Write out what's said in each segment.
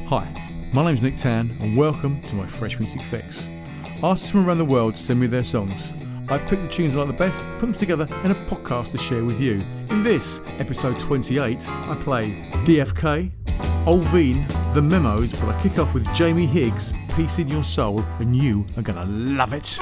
Hi, my name's Nick Tann and welcome to my Fresh Music Fix. Artists from around the world send me their songs. I pick the tunes I like the best, put them together in a podcast to share with you. In this, episode 28, I play DFK, Olivine, The Memos, but I kick off with Jamie Higgs, Peace in Your Soul, and you are gonna love it.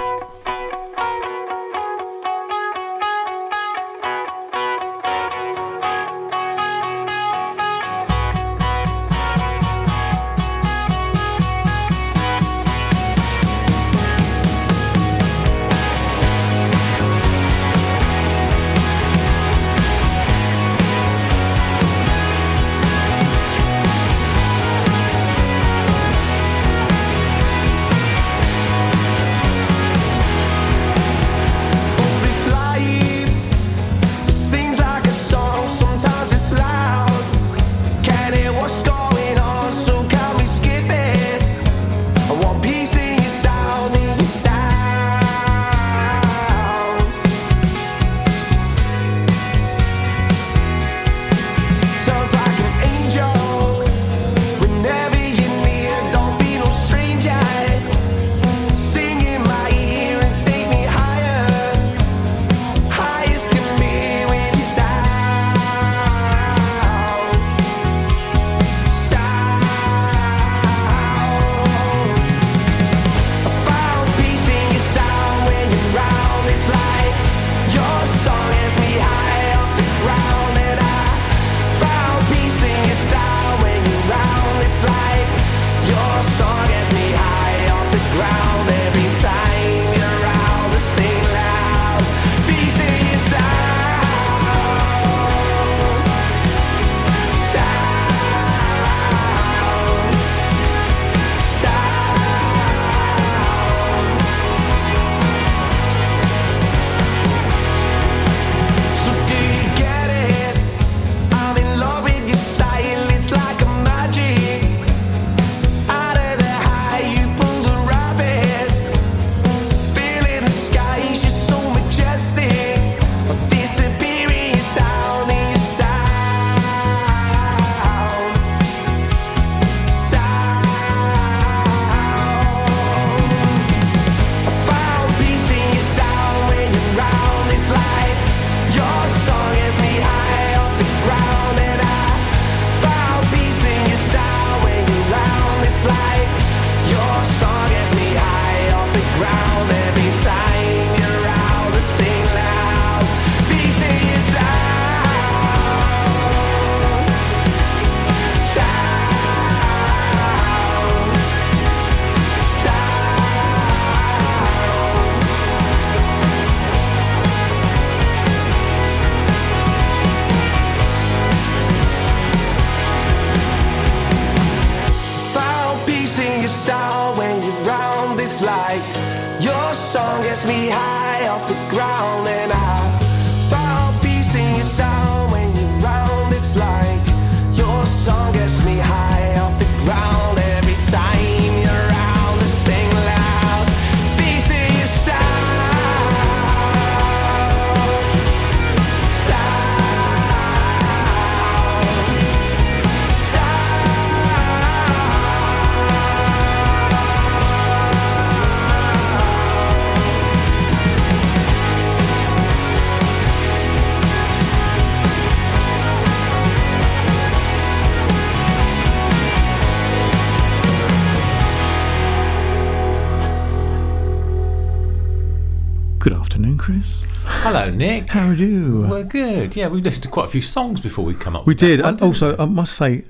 Good afternoon, Chris. Hello, Nick. How are you? We're good. Yeah, we listened to quite a few songs before we come up We with did. that And also, I must say,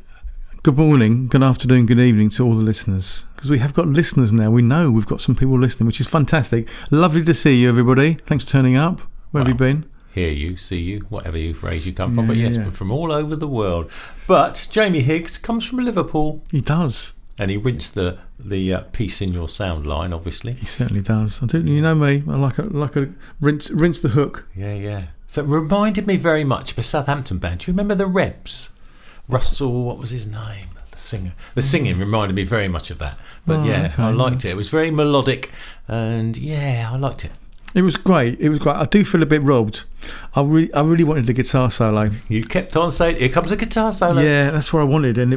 good morning, good afternoon, good evening to all the listeners. Because we have got listeners now. We know we've got some people listening, which is fantastic. Lovely to see you, everybody. Thanks for turning up. Where have you been? Hear you, see you, whatever you phrase you come from. But yes, but from all over the world. But Jamie Higgs comes from Liverpool. He does. And he rinsed the Peace in Your Sound line, obviously. He certainly does. You know me. I like a rinse the hook. Yeah. So it reminded me very much of a Southampton band. Do you remember the Rebs? Russell, what was his name? The singer. The singing reminded me very much of that. But okay. I liked it. It was very melodic, and I liked it. It was great. It was great. I do feel a bit robbed. I really wanted the guitar solo. You kept on saying, "Here comes a guitar solo." Yeah, that's what I wanted. And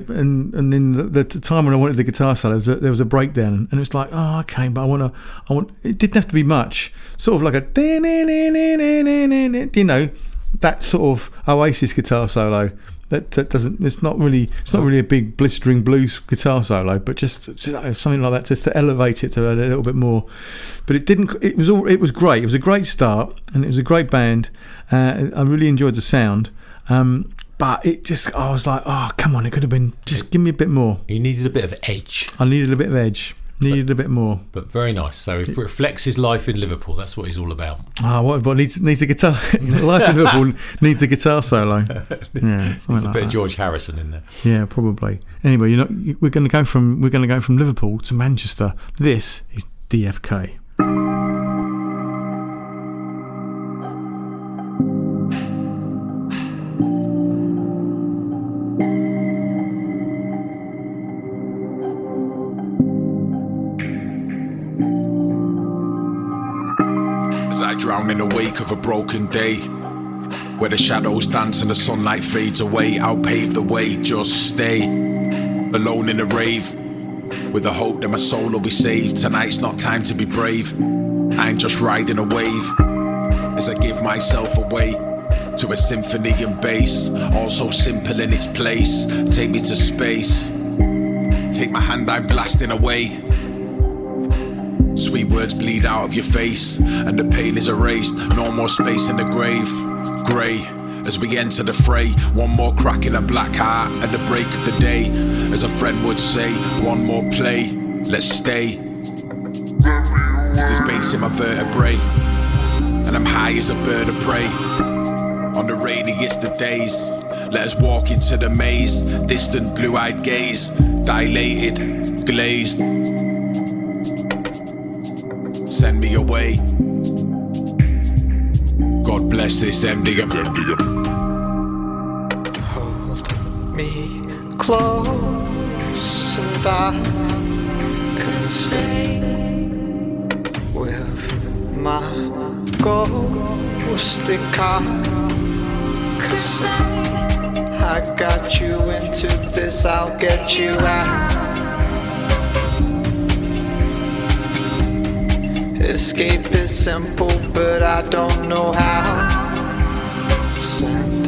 then the time when I wanted the guitar solo, there was a breakdown, and it was like, oh, okay, but I want. It didn't have to be much. Sort of like a, that sort of Oasis guitar solo. That doesn't. It's not really a big blistering blues guitar solo, but just something like that, just to elevate it to a little bit more. But it didn't. It was great. It was a great start, and it was a great band. I really enjoyed the sound. But it just, I was like, oh, come on, it could have been. Just give me a bit more. You needed a bit of edge. I needed a bit of edge. Needed a bit more. But very nice. So it reflects his life in Liverpool. That's what he's all about. What needs a guitar? Life in Liverpool needs a guitar solo. Yeah, there's a bit of George Harrison in there. Yeah, probably. Anyway, we're going to go from Liverpool to Manchester. This is DFK. Drown in the wake of a broken day, where the shadows dance and the sunlight fades away. I'll pave the way, just stay alone in the rave, with the hope that my soul will be saved. Tonight's not time to be brave, I'm just riding a wave, as I give myself away to a symphony and bass, all so simple in its place. Take me to space, take my hand, I'm blasting away. Sweet words bleed out of your face, and the pain is erased. No more space in the grave. Grey, as we enter the fray. One more crack in a black heart at the break of the day. As a friend would say, one more play, let's stay. There's bass in my vertebrae, and I'm high as a bird of prey. On the rainiest of days, let us walk into the maze. Distant blue-eyed gaze, dilated, glazed. Send me away. God bless this MDM. Hold me close and I can stay with my ghosted car. 'Cause I got you into this, I'll get you out. Escape is simple, but I don't know how. Send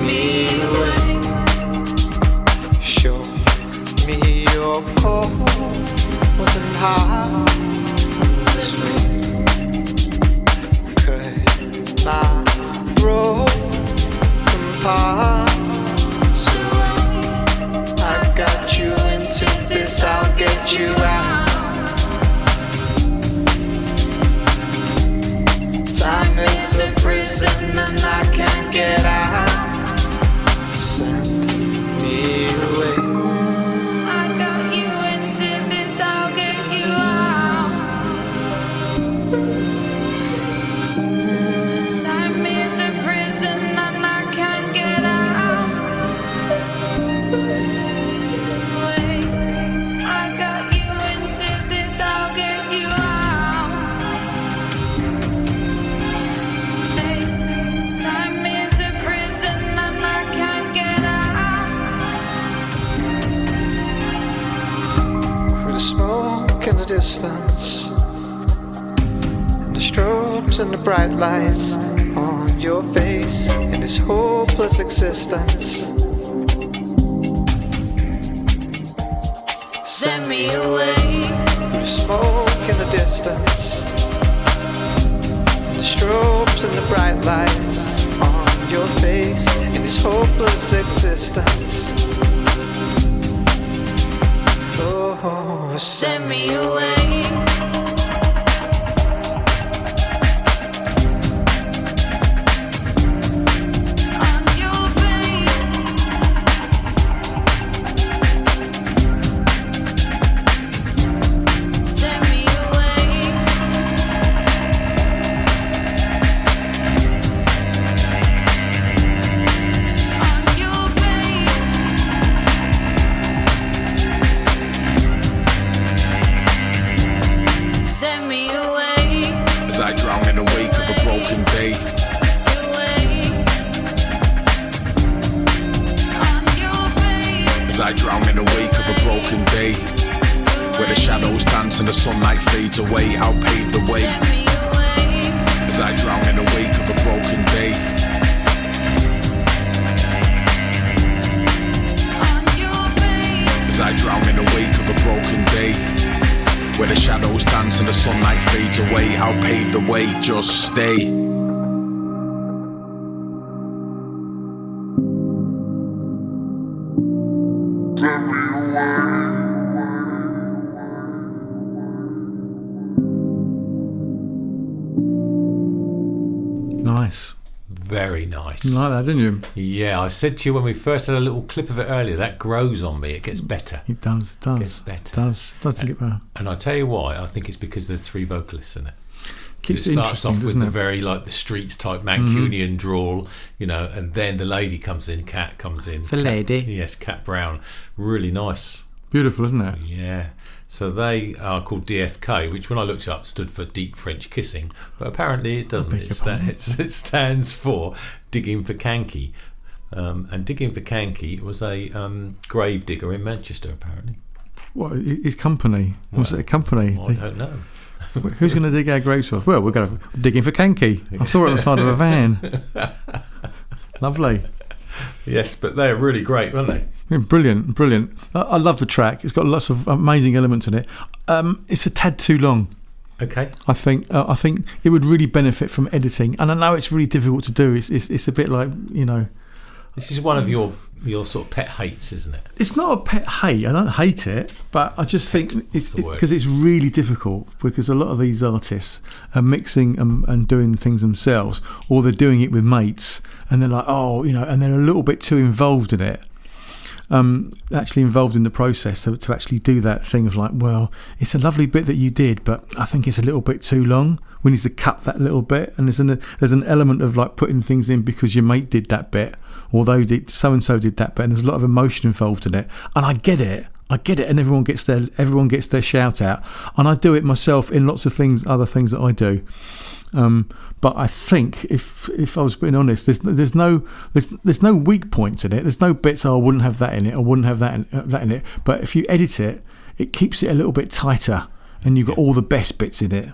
me away. Show me your golden heart. Cut my broken parts away. I've got you into this, I'll get you out. Time is a prison and I can't get out. Send me away. I got you into this, I'll get you out. Time is a prison and I can't get out. Wait, I got you into this, I'll get you out. In the distance, and the strobes and the bright lights on your face in this hopeless existence. Send me away. Through the smoke in the distance, and the strobes and the bright lights on your face in this hopeless existence. Oh, send me away. On your face. Send me away. On your face. away. As I drown in the wake of a broken day, where the shadows dance and the sunlight fades away, I'll pave the way. As I drown in the wake of a broken day. As I drown in the wake of a broken day, where the shadows dance and the sunlight fades away, I'll pave the way, just stay. Nice. Very nice. You like that, didn't you? Yeah, I said to you when we first had a little clip of it earlier, that grows on me. It gets better. It does. It does. Gets better. Doesn't get better. And I tell you why. I think it's because there's 3 vocalists in it. Keeps It it starts off interesting, with doesn't the it? very like the streets type Mancunian drawl, you know, and then the lady comes in, Cat comes in. The lady. Yes, Cat Brown. Really nice. Beautiful, isn't it? Yeah. So they are called DFK, which when I looked up stood for Deep French Kissing, but apparently it doesn't. beg your pardon? It stands for Digging for Kanky. And Digging for Kanky was a grave digger in Manchester, apparently. What, his company? Was Well, it a company? I don't know. Who's going to dig our graves for us? Well, we're going to digging for Kanky. I saw it on the side of a van. Lovely. Yes, but they're really great, weren't they? Yeah, brilliant. I love the track. It's got lots of amazing elements in it. It's a tad too long. Okay. I think it would really benefit from editing, and I know it's really difficult to do. It's a bit like, you know, This is one of your sort of pet hates, isn't it? it's not a pet hate. I don't hate it, but I just think it's the word. because it's really difficult, because a lot of these artists are mixing and doing things themselves, or they're doing it with mates, and they're like, oh, you know, and they're a little bit too involved in it. Actually involved in the process to actually do that thing of like, well, it's a lovely bit that you did, but I think it's a little bit too long. We need to cut that little bit, and there's an element of like putting things in because your mate did that bit, although so and so did that bit, and there's a lot of emotion involved in it. And I get it, and everyone gets their shout out, and I do it myself in lots of other things that I do. But I think if I was being honest, there's no weak points in it. There's no bits, I wouldn't have that in it, I wouldn't have that in it. But if you edit it, it keeps it a little bit tighter, and you've got all the best bits in it.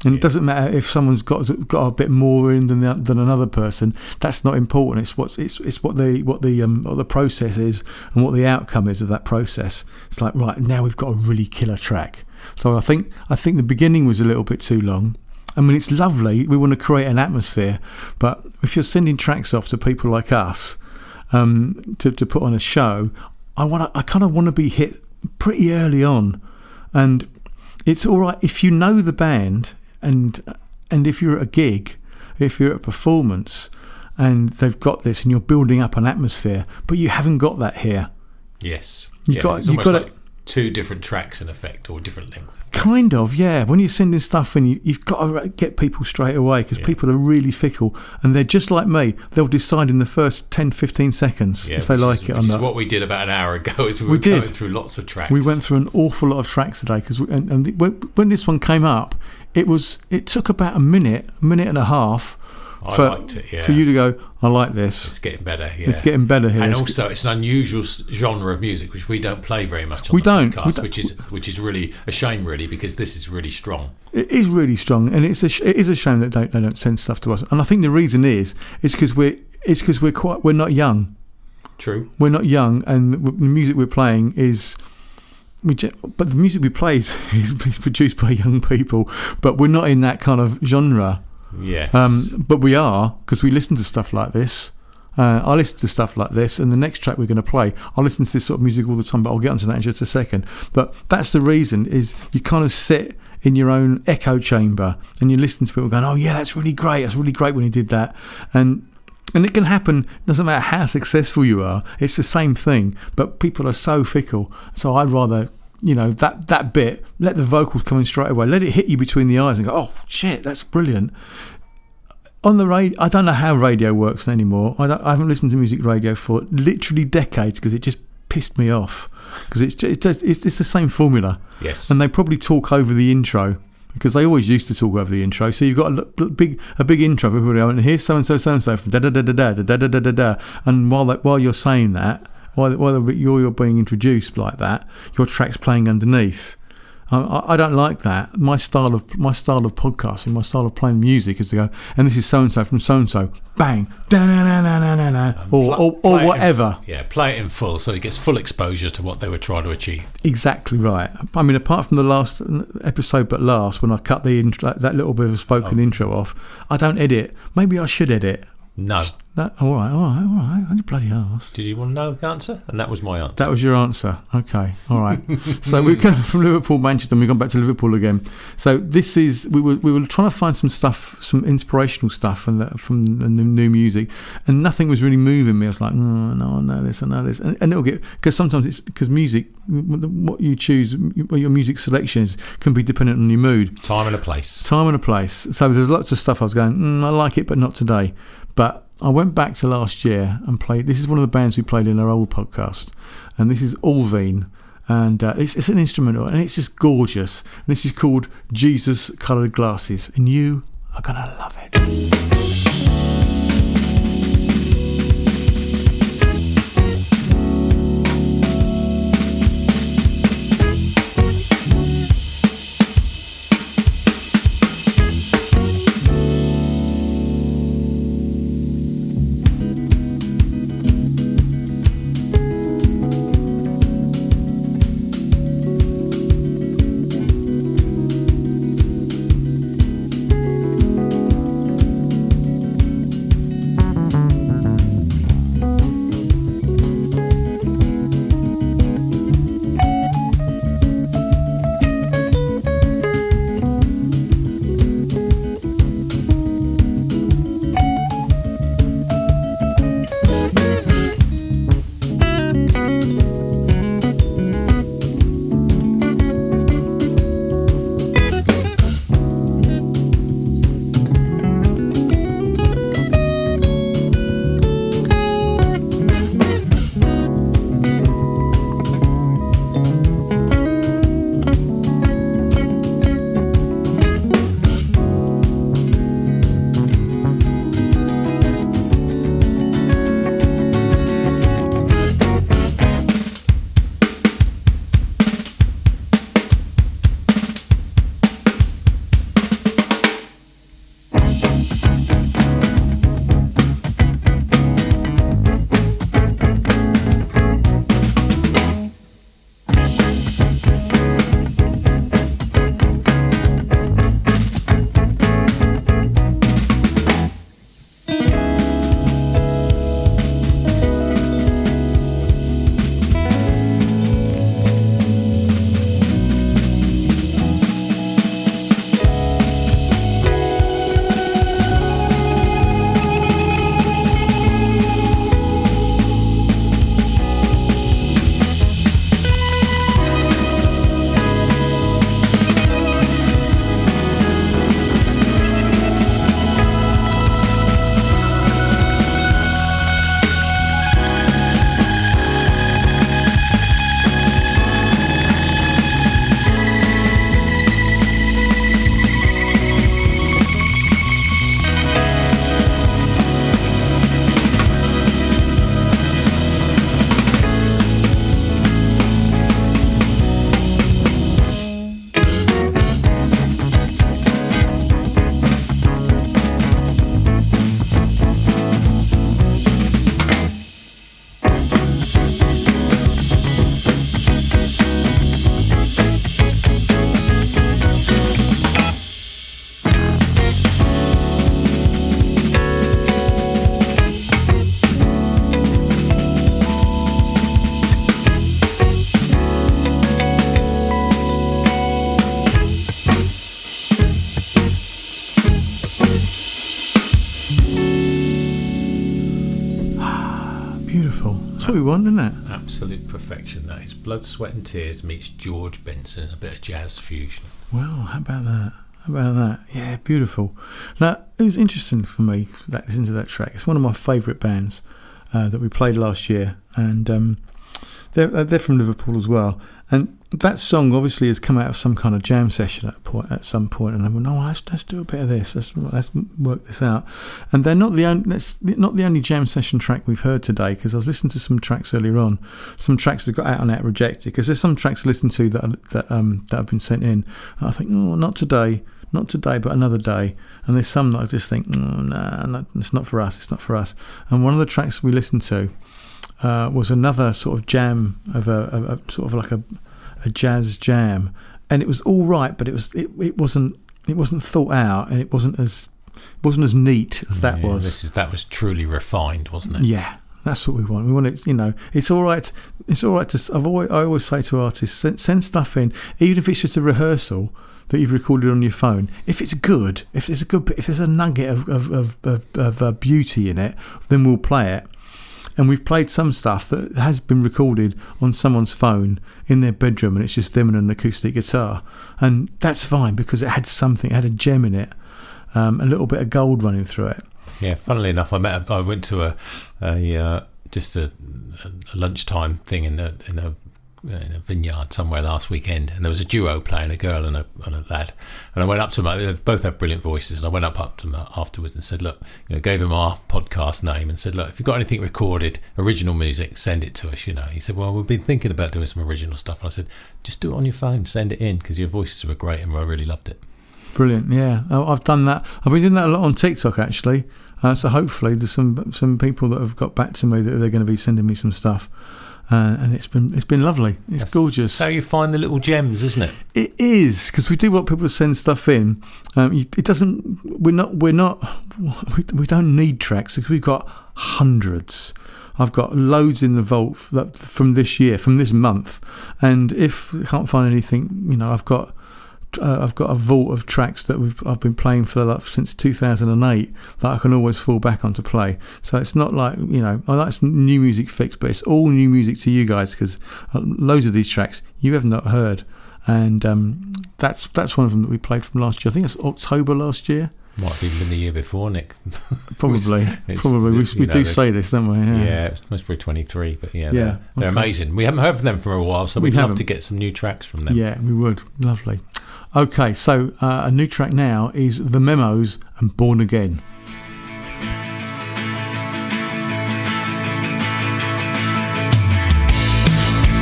And it doesn't matter if someone's got a bit more in than another person. That's not important. It's what the process is and what the outcome is of that process. It's like, right, now we've got a really killer track. So I think the beginning was a little bit too long. I mean, it's lovely. We want to create an atmosphere, but if you're sending tracks off to people like us to put on a show, I kind of want to be hit pretty early on, and it's all right if you know the band, and if you're at a gig, if you're at a performance, and they've got this, and you're building up an atmosphere, but you haven't got that here. Yes. You've got like 2 different tracks in effect, or different length. Kind of, yeah. When you're sending stuff in, you've got to get people straight away, because people are really fickle, and they're just like me. They'll decide in the first 10-15 seconds if they like it or not. Which is what we did about an hour ago, is we were going through lots of tracks. We went through an awful lot of tracks today, because when this one came up, it took about a minute and a half I liked it, yeah. for you to go, I like this. It's getting better, yeah. It's getting better here. And also, it's an unusual genre of music which we don't play very much on We the don't. podcast, which is really a shame, really, because this is really strong. It is really strong, and it is a shame that they don't send stuff to us. And I think the reason is because we're not young. True. We're not young, and the music we're playing is. But the music we play is produced by young people, but we're not in that kind of genre. Yes. But we are, because we listen to stuff like this. I listen to stuff like this, and the next track we're going to play, I listen to this sort of music all the time, but I'll get onto that in just a second. But that's the reason, is you kind of sit in your own echo chamber, and you listen to people going, oh yeah, that's really great when he did that. And it can happen, doesn't matter how successful you are, it's the same thing, but people are so fickle. So I'd rather, that bit, let the vocals come in straight away, let it hit you between the eyes and go, oh shit, that's brilliant. On the radio, I don't know how radio works anymore. I haven't listened to music radio for literally decades, because it just pissed me off, because it's the same formula. Yes. And they probably talk over the intro, because they always used to talk over the intro. So you've got a big intro for everybody going, and here's so and so from da da da da da da da da da da. And while you're saying that, while you're being introduced like that, your track's playing underneath. I don't like that. My style of podcasting, my style of playing music is to go, and this is so and so from so and so, bang, da na na na na na na, or whatever. Play it in full so it gets full exposure to what they were trying to achieve. Exactly right. I mean, apart from the last episode, when I cut the intro, that little bit of a spoken intro off, I don't edit. Maybe I should edit. No. All right. I bloody asked. Did you want to know the answer? And that was my answer. That was your answer. Okay. All right. So we've gone from Liverpool, Manchester, and we've gone back to Liverpool again. So this is we were trying to find some inspirational stuff from the new music, and nothing was really moving me. I was like, no, I know this, and it'll get, because sometimes it's because music, what you choose, what your music selections can be dependent on your mood, time and a place. So there's lots of stuff I was going, I like it, but not today. But I went back to last year and played. This is one of the bands we played in our old podcast, and this is Olivine, and it's an instrumental, and it's just gorgeous. And this is called Jesus Coloured Glasses, and you are gonna love it. That's what we want, isn't it? Absolute perfection. That is Blood, Sweat and Tears meets George Benson and a bit of jazz fusion. Well, how about that? How about that? Yeah, beautiful. Now, it was interesting for me to listen to that track. It's one of my favourite bands that we played last year, and They're from Liverpool as well, and that song obviously has come out of some kind of jam session at some point, and they went, "No, let's do a bit of this. Let's work this out." And they're not the only jam session track we've heard today, because I was listening to some tracks earlier on, some tracks that got out and out rejected, because there's some tracks I listened to that have been sent in, and I think, "Oh, not today, but another day." And there's some that I just think, "Nah, it's not for us. It's not for us." And one of the tracks we listened to was another sort of jam of a sort of like a jazz jam, and it was all right, but it wasn't thought out, and it wasn't as neat as that was. That was truly refined, wasn't it? Yeah, that's what we want. We want it. It's all right. It's all right to. I always say to artists, send stuff in, even if it's just a rehearsal that you've recorded on your phone. If it's good, if there's a nugget of beauty in it, then we'll play it. And we've played some stuff that has been recorded on someone's phone in their bedroom, and it's just them and an acoustic guitar, and that's fine because it had something, it had a gem in it, a little bit of gold running through it. Yeah, funnily enough, I went to a lunchtime thing in a vineyard somewhere last weekend, and there was a duo playing, a girl and a lad, and I went up to them. They both have brilliant voices, and I went up to them afterwards and said, "Look," gave him our podcast name and said, "Look, if you've got anything recorded, original music, send it to us." He said, "Well, we've been thinking about doing some original stuff," and I said, "Just do it on your phone, send it in, because your voices were great and I really loved it." Brilliant. Yeah, I've done that. I've been doing that a lot on TikTok actually, so hopefully there's some people that have got back to me that they're going to be sending me some stuff. And it's been lovely. That's gorgeous. So you find the little gems, isn't it? It is, because we do want people to send stuff in. It doesn't. We don't need tracks, because we've got hundreds. I've got loads in the vault from this year, from this month. And if I can't find anything, I've got a vault of tracks that I've been playing since 2008 that I can always fall back on to play. So it's not like, I like some new music fix, but it's all new music to you guys, because loads of these tracks you have not heard, and that's one of them that we played from last year. I think it's October last year. Might have even been the year before, Nick. Probably. We do say this, don't we? Yeah, it must be 23, but they're amazing. We haven't heard from them for a while, so we'd love to get some new tracks from them. Yeah, we would. Lovely. Okay, so a new track now is The Memos and Born Again.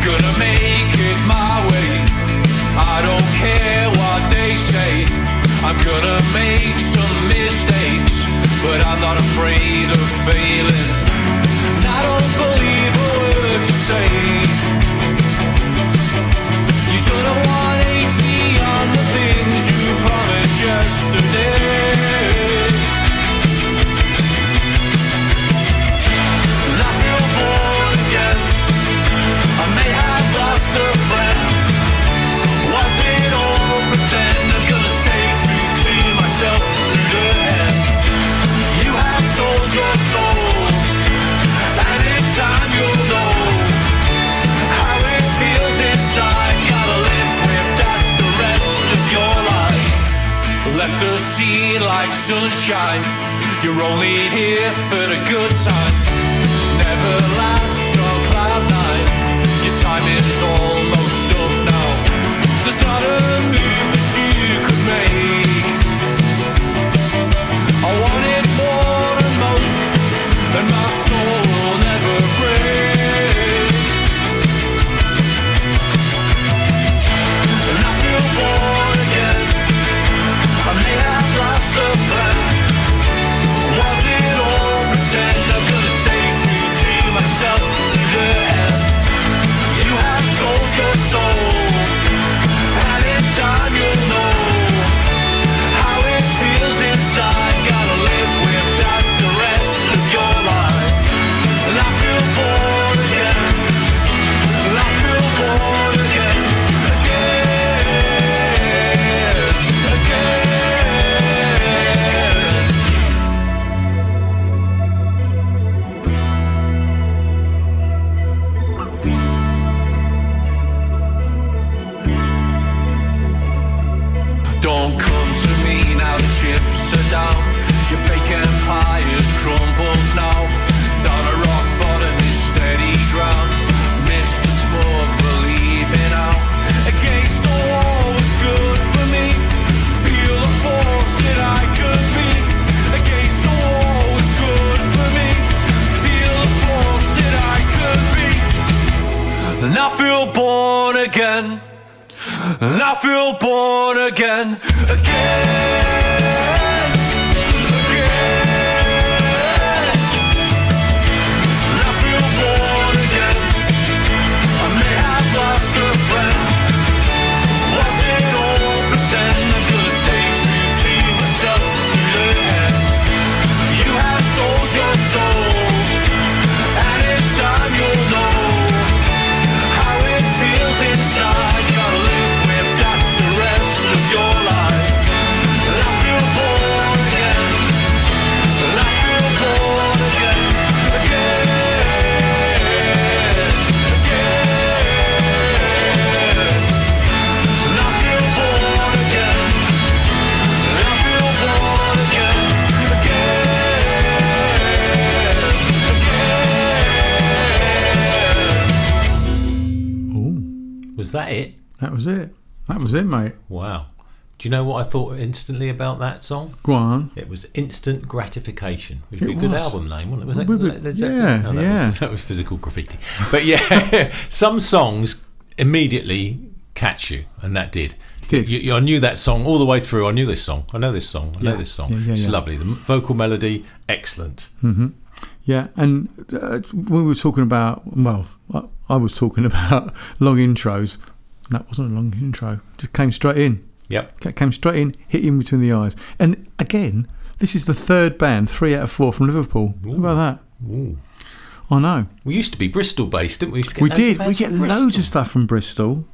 Gonna make it my way, I don't care what they say. I'm gonna make some mistakes, but I'm not afraid of failing. And I don't believe a word to say. You done a 180 on the things you promised yesterday. And I feel born again. I may have lost a friend. Was it all pretend? I'm gonna stay true to myself to the end. You have sold your soul, and in time you'll know how it feels inside. Gotta live with that the rest of your life. Left the scene like sunshine. You're only here for the good times. Never lasts on cloud nine. Your time is almost up now. There's not a move that you could make. I wanted more than most, and my soul will never break. And I feel born again. I may have lost a friend. Was it all pretend? I'm gonna stay true to myself to the end. You have sold your soul, and in time you'll know how it feels inside. Gotta live with that the rest of your life. And I feel born again. And I feel born again. Don't come to me now, the chips are down. Your fake empire's crumbled now. Down a rock bottom is steady ground. Miss the and I feel born again, again, again. And I feel born again. I may have lost a friend. Was it all pretend? I'm gonna stay true to myself to the end. You have sold your soul, and in time you'll know how it feels inside. You gotta live with that the rest of your life. And I feel born again, and I feel born again, again, again. And I feel born again, and I feel born again, again, again. Was that it? That was it. That was it, mate. Wow. Do you know what I thought instantly about that song? Go on. It was Instant Gratification, which would It be a good was. album name, wasn't it? Was that, Led Yeah, Zeppelin? No, yeah. that was Physical Graffiti. But yeah, some songs immediately catch you, and that did. Did. I knew that song all the way through. I knew this song. I know this song. I know this song. Yeah, It's yeah. lovely. The vocal melody, excellent. Yeah, and we were talking about, well, I was talking about long intros. That wasn't a long intro. Just came straight in. Yep. Came straight in, hit him between the eyes. And again, this is the third band, 3 out of 4 from Liverpool. How about that? Ooh. I know. We used to be Bristol based, didn't we? Used to get We loads of did. We bands get from loads Bristol. of stuff from Bristol.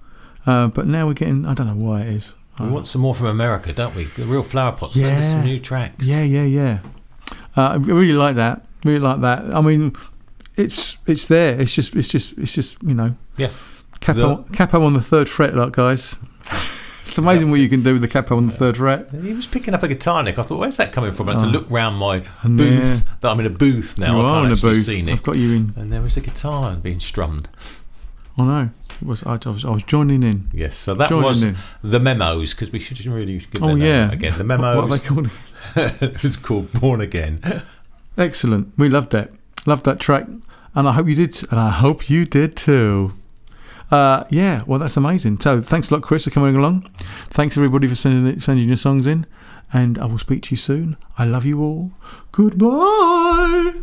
But now we're getting, I don't know why it is. We want some more from America, don't we? The real flower pots. Send us some new tracks. Yeah. I really like that. Really like that. I mean, it's there. It's just you know. Yeah. Capo on the 3rd fret, like, guys. It's amazing what you can do with the capo on the 3rd fret. He was picking up a guitar, Nick. I thought, where's that coming from? I had to look round my And booth. That I'm in a booth now. You I are can't in a actually booth. see Nick. I've got you in. And there was a guitar being strummed. I know. I was joining in. Yes, so that Joining was in. The Memos, because we should really give Oh their name yeah. again. The Memos. What are they called? It was called Born Again. Excellent. We loved that. Loved that track, and I hope you did. And I hope you did too. Yeah. Well, that's amazing. So thanks a lot, Chris, for coming along. Thanks everybody for sending your songs in, and I will speak to you soon. I love you all. Goodbye.